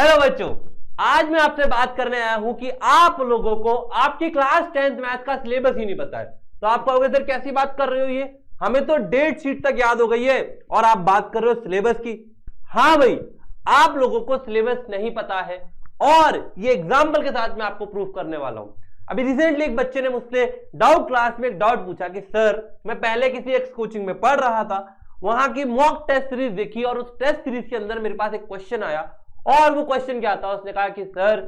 Hello बच्चों, आज मैं आपसे बात करने आया हूं कि आप लोगों को आपकी क्लास 10th मैथ का सिलेबस ही नहीं पता है। तो आप कहोगे सर कैसी बात कर रहे हो, ये हमें तो डेट शीट तक याद हो गई है और आप बात कर रहे हो सिलेबस की। हाँ भाई, आप लोगों को सिलेबस नहीं पता है और ये एग्जाम्पल के साथ मैं आपको प्रूफ करने वाला हूं। अभी रिसेंटली एक बच्चे ने मुझसे डाउट क्लास में एक डाउट पूछा कि सर मैं पहले किसी एक्स कोचिंग में पढ़ रहा था, वहां की मॉक टेस्ट सीरीज देखी और उस टेस्ट सीरीज के अंदर मेरे पास एक क्वेश्चन आया और वो क्वेश्चन क्या था, उसने कहा कि सर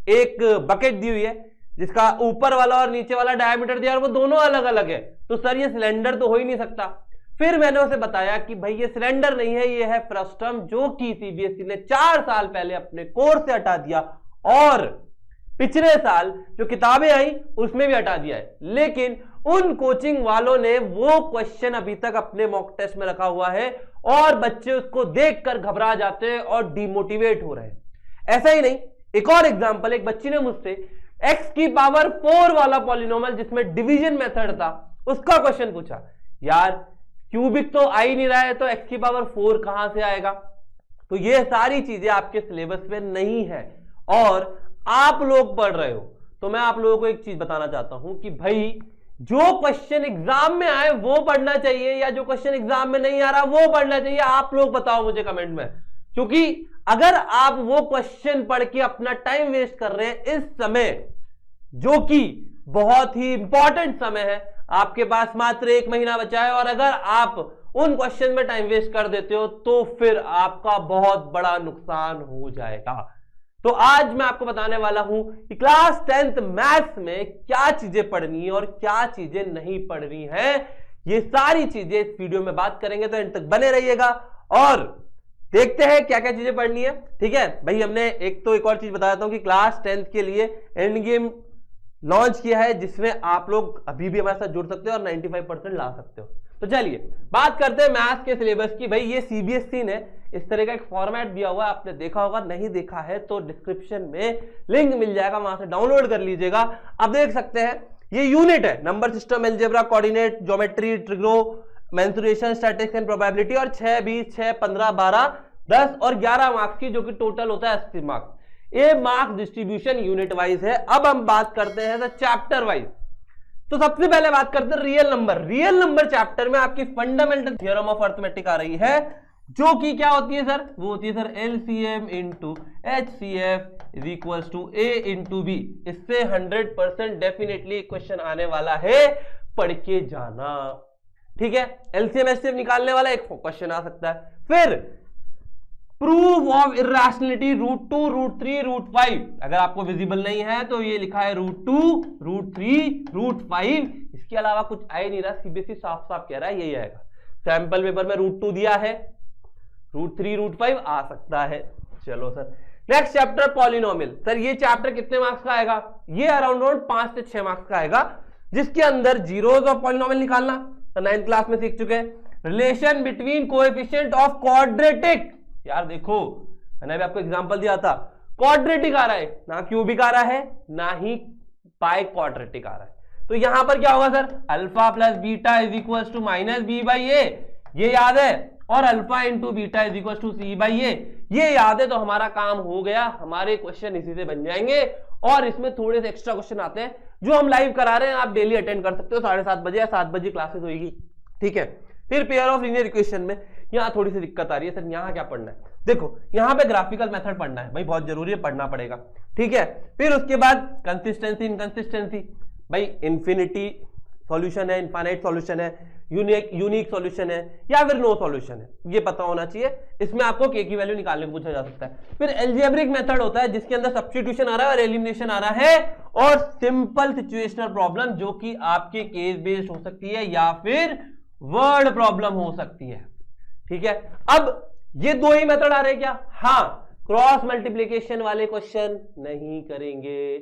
एक बकेट दी हुई है जिसका ऊपर वाला और नीचे वाला डायमीटर दिया और वो दोनों अलग अलग है, तो सर ये सिलेंडर तो हो ही नहीं सकता। फिर मैंने उसे बताया कि भाई ये सिलेंडर नहीं है, ये है फ्रस्टम, जो कि सीबीएसई ने 4 साल पहले अपने कोर्स से हटा दिया और पिछले साल जो किताबें आई उसमें भी हटा दिया है। लेकिन उन कोचिंग वालों ने वो क्वेश्चन अभी तक अपने मॉक टेस्ट में रखा हुआ है और बच्चे उसको देखकर घबरा जाते हैं और डिमोटिवेट हो रहे हैं। ऐसा ही नहीं, एक और एग्जांपल, एक बच्ची ने मुझसे x की पावर 4 वाला पॉलिनोमियल जिसमें डिवीजन मेथड था उसका क्वेश्चन पूछा। यार क्यूबिक तो आ ही नहीं रहा है तो x की पावर 4 कहां से आएगा। तो ये सारी चीजें आपके सिलेबस में नहीं है और आप लोग पढ़ रहे हो। तो मैं आप लोगों को एक चीज बताना चाहता हूं कि भाई जो क्वेश्चन एग्जाम में आए वो पढ़ना चाहिए या जो क्वेश्चन एग्जाम में नहीं आ रहा वो पढ़ना चाहिए। आप लोग बताओ मुझे कमेंट में, क्योंकि अगर आप वो क्वेश्चन पढ़ के अपना टाइम वेस्ट कर रहे हैं इस समय, जो कि बहुत ही इंपॉर्टेंट समय है, आपके पास मात्र 1 महीना बचा है और अगर आप उन क्वेश्चन में टाइम वेस्ट कर देते हो तो फिर आपका बहुत बड़ा नुकसान हो जाएगा। तो आज मैं आपको बताने वाला हूं कि क्लास 10th मैथ्स में क्या चीजें पढ़नी है और क्या चीजें नहीं पढ़नी है। ये सारी चीजें इस वीडियो में बात करेंगे, तो एंड तक बने रहिएगा और देखते हैं क्या क्या चीजें पढ़नी है। ठीक है भाई, हमने एक और चीज बता देता हूं कि क्लास 10th के लिए एंड गेम लॉन्च किया है जिसमें आप लोग अभी भी हमारे साथ जुड़ सकते हो और 95% ला सकते हो। तो चलिए बात करते हैं मैथ्स के सिलेबस की। भाई ये सीबीएसई ने इस तरह का एक फॉर्मेट दिया हुआ है, आपने देखा होगा, नहीं देखा है तो डिस्क्रिप्शन में लिंक मिल जाएगा, वहां से डाउनलोड कर लीजिएगा। आप देख सकते हैं ये यूनिट है, number system, algebra, coordinate, geometry, trigno, mensuration, statistics and probability और 6, 20, 6, 15, 12, 10 और 11 मार्क्स की, जो कि टोटल होता है 80 मार्क्स। ये मार्क्स डिस्ट्रीब्यूशन यूनिट वाइज है। अब हम बात करते हैं चैप्टर वाइज। तो सबसे पहले बात करते हैं real number. Real number chapter में आपकी फंडामेंटल थ्योरम ऑफ अर्थमेटिक आ रही है, जो कि क्या होती है सर, वो होती है sir LCM into HCF is equals to A into B। इससे 100% डेफिनेटली क्वेश्चन आने वाला है, पढ़ के जाना। ठीक है, LCM HCF निकालने वाला एक क्वेश्चन आ सकता है। फिर प्रूफ ऑफ इर्रेशनलिटी √2, √3, √5। अगर आपको विजिबल नहीं है तो ये लिखा है √2, √3, √5। इसके अलावा कुछ आ ही नहीं रहा, सीबीएसई साफ साफ कह रहा है यही आएगा। सैंपल पेपर में √2 दिया है, √3, √5 आ सकता है। चलो sir, next chapter polynomial. Sir ये चैप्टर कितने मार्क्स का आएगा, ये अराउंड 5 से 6 मार्क्स का आएगा, जिसके अंदर जीरोस ऑफ पॉलिनोमियल निकालना, तो 9th क्लास में सीख चुके हैं। Relation between coefficient of quadratic. यार देखो, मैंने अभी आपको एग्जांपल दिया था, क्वाड्रेटिक आ रहा है, ना क्यूबिक आ रहा है ना ही पाई क्वाड्रेटिक आ रहा है। तो यहां पर क्या होगा sir, alpha plus beta is equal to minus B by A, ये याद है, और alpha into beta is equal to C by A, ये याद है। तो हमारा काम हो गया, हमारे क्वेश्चन इसी से बन जाएंगे। और इसमें थोड़े से एक्स्ट्रा क्वेश्चन आते हैं जो हम लाइव करा रहे हैं, आप डेली अटेंड कर सकते हो, 7:30 बजे या 7 बजे क्लासेस होगी। ठीक है, फिर पेयर ऑफ लीनियर इक्वेशन में यहां थोड़ी सी दिक्कत आ रही है सर, यहां क्या पढ़ना है, देखो यहां पे ग्राफिकल मेथड पढ़ना है भाई, बहुत जरूरी है, पढ़ना पड़ेगा। ठीक है, फिर उसके बाद कंसिस्टेंसी, इनकंसिस्टेंसी, भाई इंफिनिटी सॉल्यूशन है, इनफाइनाइट सॉल्यूशन है, यूनिक सॉल्यूशन है या फिर नो सॉल्यूशन है, ये पता होना चाहिए। इसमें आपको के की वैल्यू निकालने को पूछा जा सकता है। फिर एल्जेब्रिक मेथड होता है जिसके अंदर सब्स्टिट्यूशन आ रहा है और एलिमिनेशन आ रहा है, और सिंपल सिचुएशनल प्रॉब्लम जो कि आपके केस बेस्ड हो सकती है या फिर वर्ड प्रॉब्लम हो सकती है। ठीक है, अब ये 2 ही मेथड आ रहे हैं क्या, हाँ, क्रॉस मल्टीप्लिकेशन वाले क्वेश्चन नहीं करेंगे।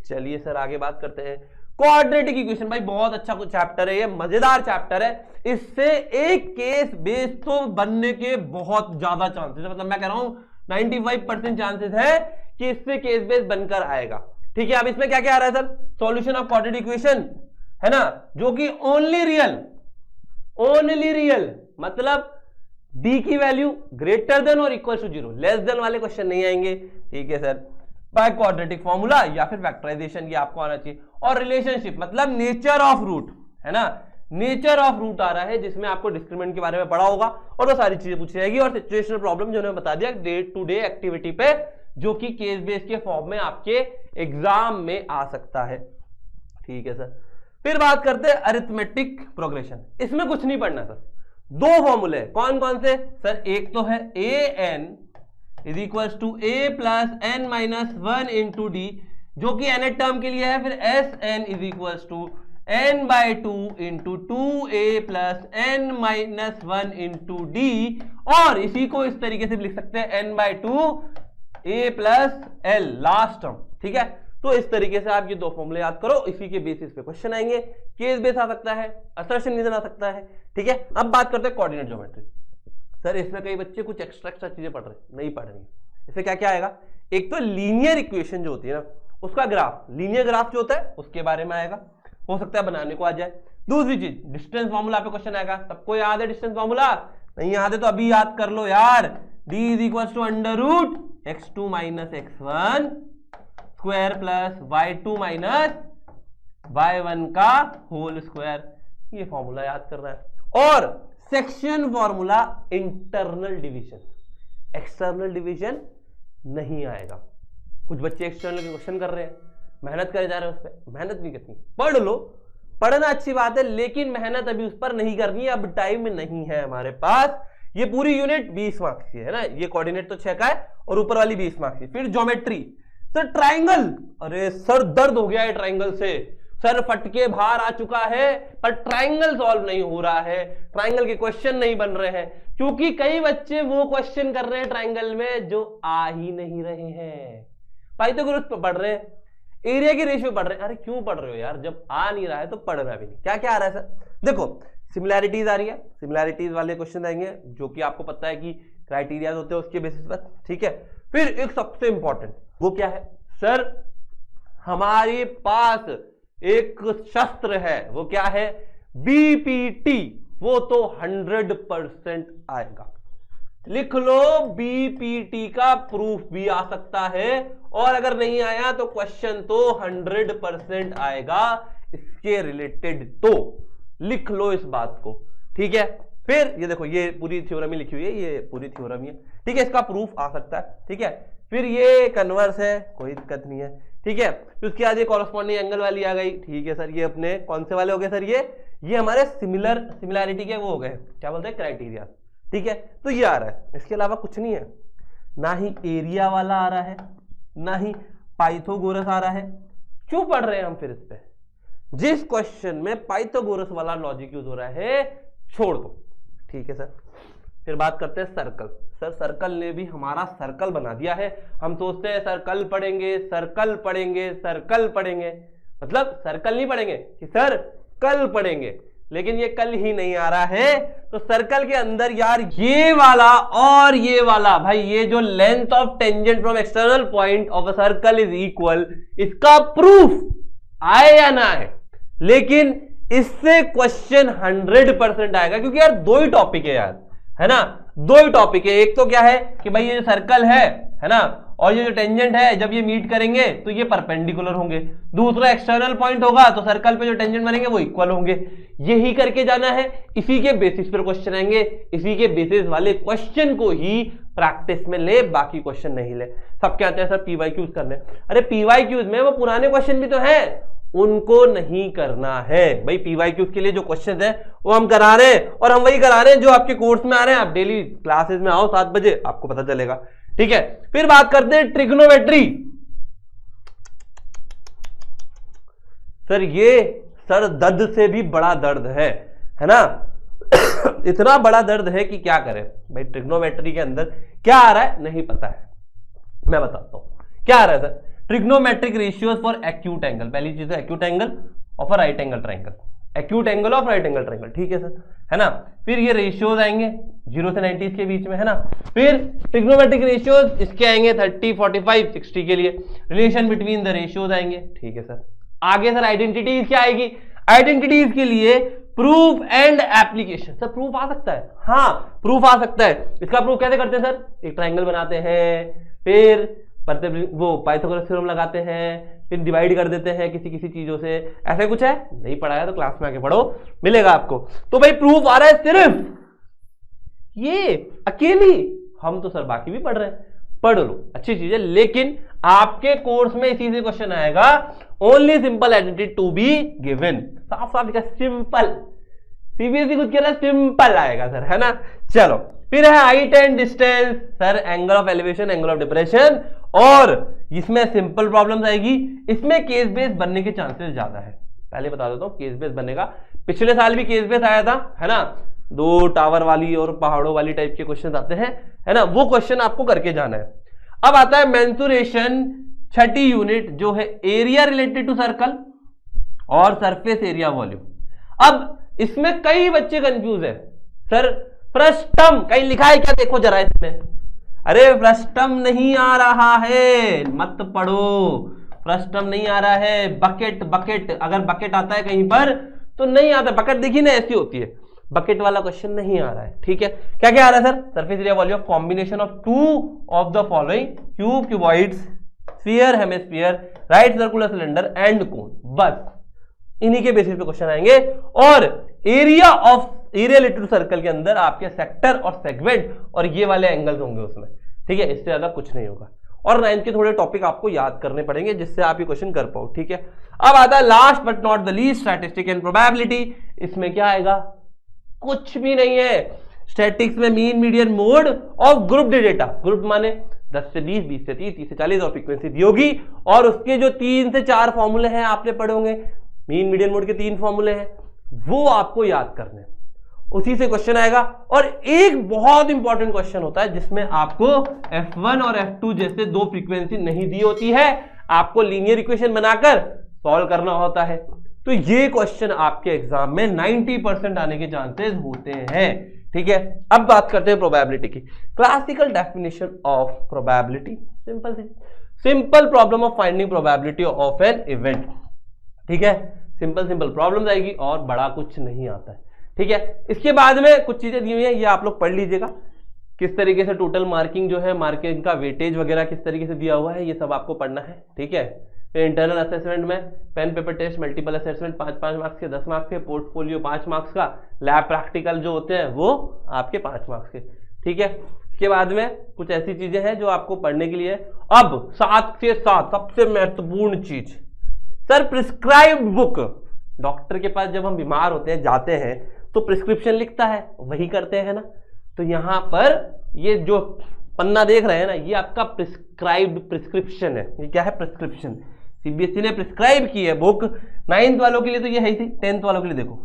चलिए सर आगे बात करते हैं। क्वाड्रेटिक इक्वेशन, भाई बहुत अच्छा कुछ चैप्टर है, ये मजेदार चैप्टर है। इससे एक केस बेस तो बनने के बहुत ज्यादा चांसेस है, मतलब मैं कह रहा हूं 95% चांसेस है कि इससे केस बेस बनकर आएगा। ठीक है, अब इसमें क्या क्या आ रहा है sir, solution of quadratic equation है ना, जो कि ओनली रियल, मतलब डी की वैल्यू ग्रेटर देन और इक्वल टू 0, लेस देन वाले क्वेश्चन नहीं आएंगे। ठीक है सर, बाय क्वाड्रेटिक फॉर्मूला या फिर फैक्टराइजेशन, ये आपको आना चाहिए। और रिलेशनशिप मतलब नेचर ऑफ रूट, है ना, नेचर ऑफ रूट आ रहा है जिसमें आपको डिस्क्रिमिनेंट के बारे में पढ़ा होगा और वो सारी चीजें पूछी जाएगी। और सिचुएशनल प्रॉब्लम जो मैंने बता दिया डे टू डे एक्टिविटी पे, जो कि केस बेस के फॉर्म में आपके एग्जाम में आ सकता है, ठीक है सर। फिर बात करते हैं अरिथमेटिक प्रोग्रेशन। इसमें कुछ नहीं पढ़ना सर, दो फॉर्मूले कौन कौन से सर, एक तो है an is equal to a plus n minus 1 into d, जो कि nth टर्म के लिए है। फिर Sn is equal to n by 2 into 2a plus n minus 1 into d, और इसी को इस तरीके से भी लिख सकते हैं n by 2 a plus l last term, ठीक है। तो इस तरीके से आप ये दो फॉर्मूले याद करो, इसी के बेसिस पे क्वेश्चन आएंगे, केस बेस आ सकता है, असर्शन रीजन आ सकता है, ठीक है। अब बात करते हैं कोऑर्डिनेट ज्योमेट्री। सर इसमें कई बच्चे कुछ एक्स्ट्रा चीजें पढ़ रहे नहीं पढ़ रही, इसमें क्या क्या आएगा, एक तो लीनियर इक्वेशन जो होती है ना उसका ग्राफ, लीनियर ग्राफ जो होता है उसके बारे में आएगा, हो सकता है बनाने को आ जाए। दूसरी चीज डिस्टेंस फॉर्मूला पे क्वेश्चन आएगा, सबको याद है डिस्टेंस फॉर्मूला, नहीं याद है तो अभी याद कर लो यार, d is equal to under root x2 minus x1 square plus y2 minus y1 का होल स्क्वायर, ये फॉर्मूला याद करना है। और section formula internal division, external division नहीं आएगा। कुछ बच्चे एक्सटर्नल के क्वेश्चन कर रहे हैं, मेहनत करे जा रहे हैं उस पर, मेहनत नहीं करनी, पढ़ लो, पढ़ना अच्छी बात है, लेकिन मेहनत अभी उस पर नहीं करनी है, अब टाइम नहीं है हमारे पास। ये पूरी यूनिट 20 मार्क्स की है ना, ये कोऑर्डिनेट तो 6 का है और ऊपर वाली 20 मार्क्स की। फिर ज्योमेट्री, सर ट्राइंगल, अरे सर दर्द हो गया है ट्राइंगल से, सर फटके बाहर आ चुका है, पर ट्राइंगल सॉल्व नहीं हो रहा है, ट्राइंगल के क्वेश्चन नहीं बन रहे हैं, क्योंकि कई बच्चे वो क्वेश्चन कर रहे हैं ट्राइंगल में जो आ ही नहीं रहे हैं। पाइथागोरस पढ़ रहे हैं, एरिया की रेशियो पढ़ रहे हैं, अरे क्यों पढ़ रहे हो यार, जब आ नहीं रहा है तो पढ़ना भी नहीं। क्या क्या आ रहा है सर, देखो सिमिलैरिटीज आ रही है, सिमिलैरिटीज वाले क्वेश्चन आएंगे जो कि आपको पता है कि क्राइटेरिया होते हैं उसके बेसिस पर, ठीक है। फिर एक सबसे इंपॉर्टेंट वो क्या है सर, हमारे पास एक शस्त्र है, वो क्या है, बीपीटी, वो तो 100% आएगा, लिख लो, बीपीटी का प्रूफ भी आ सकता है, और अगर नहीं आया तो क्वेश्चन तो 100% आएगा इसके रिलेटेड, तो लिख लो इस बात को, ठीक है। फिर ये देखो, ये पूरी थ्योरम ही लिखी हुई है, ये पूरी थ्योरम ही है, ठीक है, इसका प्रूफ आ सकता है, ठीक है। फिर ये कन्वर्स है, कोई दिक्कत नहीं है, ठीक है। फिर उसके बाद ये कॉरेस्पॉन्डिंग एंगल वाली आ गई, ठीक है सर। ये अपने कौन से वाले हो गए सर, ये हमारे सिमिलैरिटी के वो हो गए, क्या बोलते हैं, क्राइटेरिया, ठीक है। तो ये आ रहा है, इसके अलावा कुछ नहीं है, ना ही एरिया वाला आ रहा है, ना ही पाइथागोरस आ रहा है। क्यों पढ़ रहे हैं हम फिर इस पे, जिस क्वेश्चन में पाइथागोरस वाला लॉजिक यूज हो रहा है छोड़ दो, ठीक है सर। फिर बात करते हैं सर्कल। सर सर्कल ने भी हमारा सर्कल बना दिया है, हम सोचते हैं सर्कल पढ़ेंगे, सर्कल पढ़ेंगे, सर्कल पढ़ेंगे, मतलब सर्कल नहीं पढ़ेंगे कि सर कल पढ़ेंगे, लेकिन ये कल ही नहीं आ रहा है। तो सर्कल के अंदर यार ये वाला और ये वाला, भाई ये जो length of tangent from external point of a circle is equal, इसका प्रूफ आए या ना आए, लेकिन इससे क्वेश्चन 100% आएगा, क्योंकि यार दो ही टॉपिक है यार, है ना, दो ही टॉपिक है। एक तो क्या है कि भाई ये जो सर्कल है ना, और ये जो टेंजेंट है जब ये मीट करेंगे तो ये परपेंडिकुलर होंगे, दूसरा एक्सटर्नल पॉइंट होगा तो सर्कल पे जो टेंजेंट बनेंगे वो इक्वल होंगे, यही करके जाना है। इसी के बेसिस पर क्वेश्चन आएंगे, इसी के बेसिस वाले क्वेश्चन को ही प्रैक्टिस में ले, बाकी क्वेश्चन नहीं ले। सब क्या आते हैं सर पीवाईक्यूज करने, अरे पीवाईक्यूज में वो पुराने क्वेश्चन भी तो है, उनको नहीं करना है भाई। पीवाईक्यूज के लिए जो क्वेश्चन है वो हम करा रहे हैं, और हम वही करा रहे हैं जो आपके कोर्स में आ रहे हैं। आप डेली क्लासेस में आओ 7 बजे, आपको पता चलेगा, ठीक है। फिर बात करते हैं ट्रिग्नोमेट्री। सर ये सर दर्द से भी बड़ा दर्द है ना इतना बड़ा दर्द है कि क्या करें भाई। ट्रिग्नोमेट्री के अंदर क्या आ रहा है नहीं पता है, मैं बताता हूं क्या आ रहा है sir. Trigonometric ratios for acute angle, पहली चीज है acute angle of a right angle triangle, acute angle of right angle triangle, ठीक है सर, है ना। फिर ये रेशियोज आएंगे 0 से 90 के बीच में, है ना। फिर ट्रिग्नोमेट्रिक रेशियोज इसके आएंगे 30, 45, 60 के लिए, रिलेशन बिटवीन द रेशियोज आएंगे, ठीक है सर। आगे सर आइडेंटिटीज क्या आएगी, आइडेंटिटीज के लिए proof and application. Sir proof आ सकता है, हाँ प्रूफ आ सकता है। इसका प्रूफ कैसे करते हैं सर, एक ट्रायंगल बनाते हैं, फिर वो पाइथागोरस थ्योरम लगाते हैं, फिर डिवाइड कर देते हैं किसी किसी चीजों से, ऐसा कुछ है? नहीं पढ़ाया तो क्लास में आके पढ़ो, मिलेगा आपको। तो भाई प्रूफ आ रहा है सिर्फ ये अकेली, हम तो सर बाकी भी पढ़ रहे हैं, पढ़ लो, अच्छी चीज है। लेकिन आपके कोर्स में इसी से क्वेश्चन आएगा, only simple identity to be given, साफ साफ लिखा सिंपल, सीबीएसई कुछ कह रहा है सिंपल आएगा सर, है ना। चलो फिर है height and distance, sir angle of elevation, angle of depression, और इसमें सिंपल प्रॉब्लम्स आएगी, इसमें केस बेस बनने के चांसेस ज्यादा है। पहले बता देता हूं केस बेस बनेगा, पिछले साल भी केस बेस आया था, है ना, 2 टावर वाली और पहाड़ों वाली टाइप के क्वेश्चन आते हैं, है ना, वो क्वेश्चन आपको करके जाना है। अब आता है मेंसुरेशन, छठी यूनिट जो है एरिया रिलेटेड टू सर्कल और सरफेस एरिया वॉल्यूम। अब इसमें कई बच्चे कंफ्यूज है, सर फ्रस्टम कहीं लिखा है क्या, देखो जरा इसमें, अरे फ्रस्टम नहीं आ रहा है, मत पढ़ो, फ्रस्टम नहीं आ रहा है। बकेट, बकेट अगर बकेट आता है कहीं पर तो नहीं आता, बकेट देखिए ना ऐसी होती है, बकेट वाला क्वेश्चन नहीं आ रहा है, ठीक है। क्या क्या आ रहा है sir, surface area volume of combination of 2 of the following, cube, cuboids, sphere, hemisphere, right circular cylinder and cone, बस इन्हीं के बेसिस पे क्वेश्चन आएंगे। और area of area related to circle के अंदर आपके सेक्टर और सेगमेंट और ये वाले एंगल्स होंगे उसमें, ठीक है, इससे ज्यादा कुछ नहीं होगा। और 9th के थोड़े टॉपिक आपको याद करने पड़ेंगे जिससे आप ये क्वेश्चन कर पाओ, ठीक है। अब आता है last but not the least, statistic and probability. इसमें क्या आएगा, कुछ भी नहीं है। स्टैटिस्टिक्स में mean, median, mode of group data, group माने 10 से 20, 20 से 30, 30 से 40 और फ्रीक्वेंसी दी होगी, और उसके जो 3 से 4 फॉर्मूले हैं आपने पढ़े होंगे, मीन, मीडियन, मोड के 3 फॉर्मूले हैं, वो आपको याद करने, उसी से क्वेश्चन आएगा। और एक बहुत इंपॉर्टेंट क्वेश्चन होता है जिसमें आपको F1 और F2 जैसे 2 फ्रीक्वेंसी नहीं दी होती है, आपको लीनियर इक्वेशन बनाकर सॉल्व करना होता है। तो ये क्वेश्चन आपके एग्जाम में 90% आने के चांसेस होते हैं, ठीक है। अब बात करते हैं प्रोबेबिलिटी की। Classical definition of probability, simple problem of finding probability of an event, ठीक है। सिंपल सिंपल प्रॉब्लम्स आएगी और बड़ा कुछ नहीं आता है, ठीक है। इसके बाद में कुछ चीजें दी हुई हैं, ये आप लोग पढ़ लीजिएगा, किस तरीके से टोटल मार्किंग जो है, मार्किंग का वेटेज वगैरह किस तरीके से दिया हुआ है, ये सब आपको पढ़ना है, ठीक है। फिर इंटरनल असेसमेंट में pen paper test, multiple assessment 5-5 marks के, 10 मार्क्स के, पोर्टफोलियो 5 मार्क्स का, लैब प्रैक्टिकल जो होते हैं वो आपके 5 मार्क्स के, ठीक है। इसके बाद में कुछ ऐसी चीजें हैं जो आपको पढ़ने के लिए। अब 7 से 7 सबसे महत्वपूर्ण चीज, सर प्रिस्क्राइब्ड बुक, डॉक्टर के पास जब हम बीमार होते हैं जाते हैं तो प्रिस्क्रिप्शन लिखता है, वही करते हैं ना। तो यहां पर ये जो पन्ना देख रहे हैं ना, ये आपका प्रिस्क्राइब्ड प्रिस्क्रिप्शन है। ये क्या है, प्रिस्क्रिप्शन, सीबीएसई ने प्रिस्क्राइब की है बुक। 9th वालों के लिए तो ये है ही, 10th वालों के लिए देखो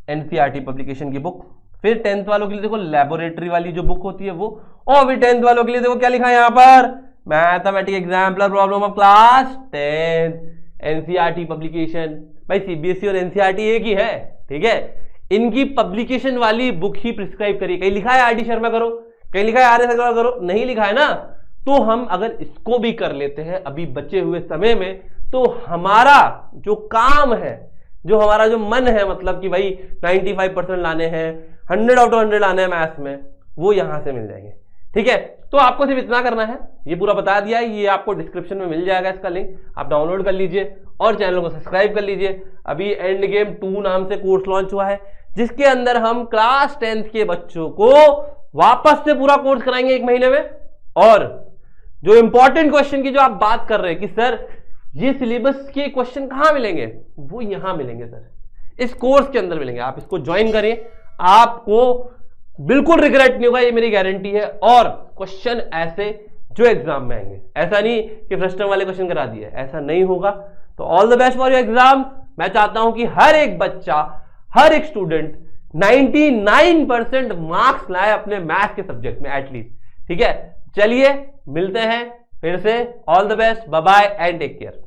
एनसीईआरटी पब्लिकेशन की बुक, फिर 10th वालों के लिए देखो लेबोरेटरी वाली जो बुक होती है वो, और फिर 10th वालों के लिए देखो क्या लिखा है यहाँ पर, mathematics exemplar problem of class 10 NCERT publication. भाई सीबीएसई और एनसीईआरटी एक ही है, ठीक है। इनकी पब्लिकेशन वाली बुक ही प्रिस्क्राइब करिए। कहीं लिखा है आर डी शर्मा करो, कहीं लिखा है आर एस अग्रवाल करो, नहीं लिखा है ना। तो हम अगर इसको भी कर लेते हैं अभी बचे हुए समय में, तो हमारा जो काम है, जो हमारा जो मन है, मतलब कि भाई 95% लाने हैं, 100 आउट ऑफ 100 लाने हैं मैथ्स में, वो यहां से मिल जाएंगे, ठीक है। तो आपको सिर्फ इतना करना है, ये पूरा बता दिया है, ये आपको डिस्क्रिप्शन में मिल जाएगा इसका लिंक, आप डाउनलोड कर लीजिए और चैनल को सब्सक्राइब कर लीजिए। अभी एंड गेम 2 नाम से कोर्स लॉन्च हुआ है, जिसके अंदर हम क्लास 10th के बच्चों को वापस से पूरा कोर्स कराएंगे 1 महीने में। और जो इंपॉर्टेंट क्वेश्चन की जो आप बात कर रहे हैं कि सर ये सिलेबस के क्वेश्चन कहां मिलेंगे, वो यहां मिलेंगे सर, इस कोर्स के अंदर मिलेंगे। आप इसको ज्वाइन करिए, आपको बिल्कुल रिग्रेट नहीं होगा, ये मेरी गारंटी है। और क्वेश्चन ऐसे जो एग्जाम में आएंगे, ऐसा नहीं कि फ्रस्टम वाले क्वेश्चन करा दिए, ऐसा नहीं होगा। तो all the best for your exam. मैं चाहता हूं कि हर एक बच्चा, हर एक स्टूडेंट 99% मार्क्स लाए अपने मैथ के सब्जेक्ट में एटलीस्ट, ठीक है। चलिए मिलते हैं फिर से, all the best, bye bye and take care.